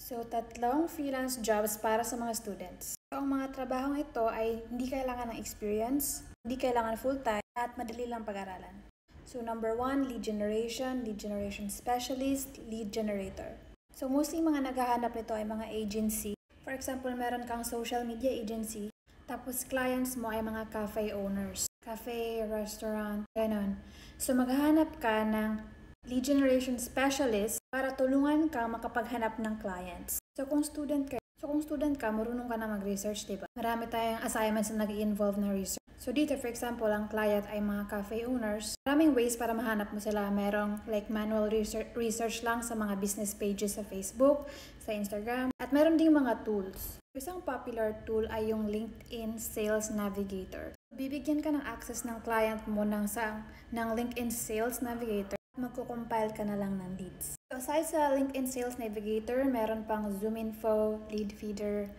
So, tatlong freelance jobs para sa mga students. So, ang mga trabahong ito ay hindi kailangan ng experience, hindi kailangan full-time, at madali lang pag-aralan. So, number 1, lead generation specialist, lead generator. So, mostly mga naghahanap nito ay mga agency. For example, meron kang social media agency, tapos clients mo ay mga cafe owners, cafe, restaurant, ganon. So, maghahanap ka ng lead generation specialist para tulungan ka makapaghanap ng clients. So kung student ka, marunong ka na mag-research, diba? Marami tayong assignments na nag-involve na research. So dito, for example, ang client ay mga cafe owners. Maraming ways para mahanap mo sila. Merong like manual research lang sa mga business pages sa Facebook, sa Instagram, at meron ding mga tools. Isang popular tool ay yung LinkedIn Sales Navigator. Bibigyan ka ng access ng client mo ng LinkedIn Sales Navigator. Magko-compile ka na lang ng leads. So, aside sa LinkedIn Sales Navigator, meron pang ZoomInfo, Leadfeeder,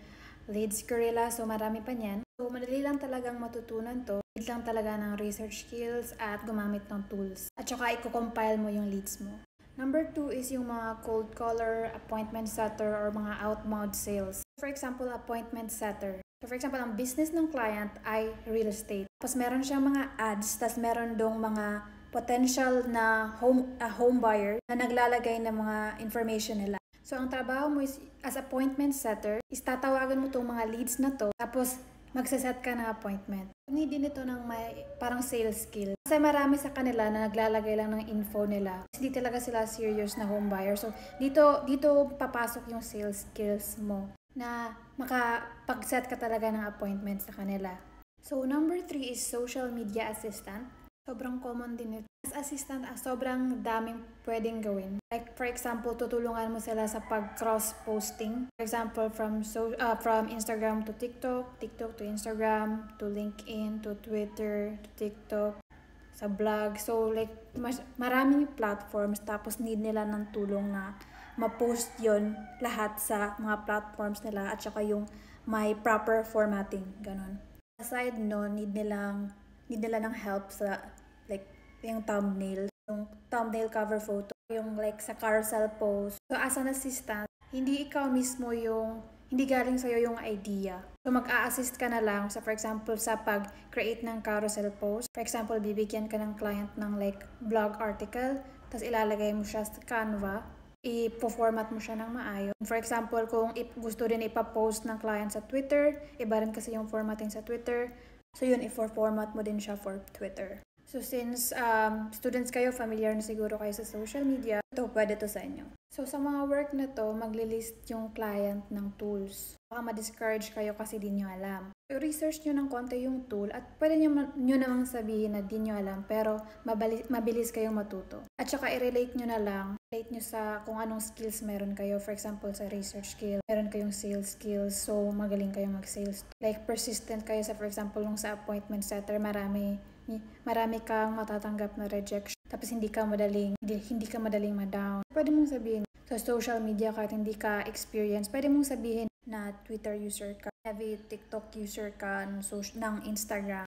Leads Gorilla, so marami pa niyan. So, madali lang talagang matutunan to. Need lang talaga ng research skills at gumamit ng tools. At saka i-compile mo yung leads mo. Number 2 is yung mga cold caller, appointment setter, or mga outbound sales. For example, appointment setter. So, for example, ang business ng client ay real estate. Tapos meron siyang mga ads, tapos meron dong mga potential na home buyer na naglalagay ng mga information nila. So, ang trabaho mo is, as appointment setter, is tatawagan mo itong mga leads na to, tapos magsaset ka ng appointment. Need din ito ng may parang sales skill. Kasi marami sa kanila na naglalagay lang ng info nila. Hindi talaga sila serious na home buyer. So, dito papasok yung sales skills mo na makapag-set ka talaga ng appointment sa kanila. So, number 3 is social media assistant. Sobrang common din ito. As assistant, sobrang daming pwedeng gawin. Like, for example, tutulungan mo sila sa pag-cross-posting. For example, from Instagram to TikTok, TikTok to Instagram, to LinkedIn, to Twitter, to TikTok, sa blog. So, like, maraming platforms, tapos need nila ng tulong na ma-post yon lahat sa mga platforms nila at saka yung may proper formatting. Ganon. Aside no, need nila ng help sa like yung thumbnail cover photo, yung like sa carousel post. So as an assistant, hindi ikaw mismo hindi galing sa'yo yung idea. So mag-a-assist ka na lang for example sa pag-create ng carousel post. For example, bibigyan ka ng client ng like blog article, tapos ilalagay mo siya sa Canva, i-format mo siya ng maayos. For example, kung gusto rin ipa-post ng client sa Twitter, iba rin kasi yung formatting sa Twitter. So yun, i-format mo din siya for Twitter. So since students kayo, familiar na siguro kayo sa social media, ito pwede to sa inyo. So sa mga work na to, maglilist yung client ng tools. Baka ma-discourage kayo kasi di nyo alam. So research nyo ng konti yung tool at pwede nyo namang sabihin na di nyo alam pero mabilis kayong matuto. At saka i-relate nyo na lang. Relate nyo sa kung anong skills meron kayo. For example, sa research skill, meron kayong sales skills, so magaling kayong mag-sales. Like persistent kayo sa, for example, sa appointment setter, marami kang matatanggap na rejection. Tapos hindi ka madaling ma-down. Pwede mong sabihin sa social media kahit hindi ka experience, pwede mong sabihin na Twitter user ka, heavy TikTok user ka, ng Instagram.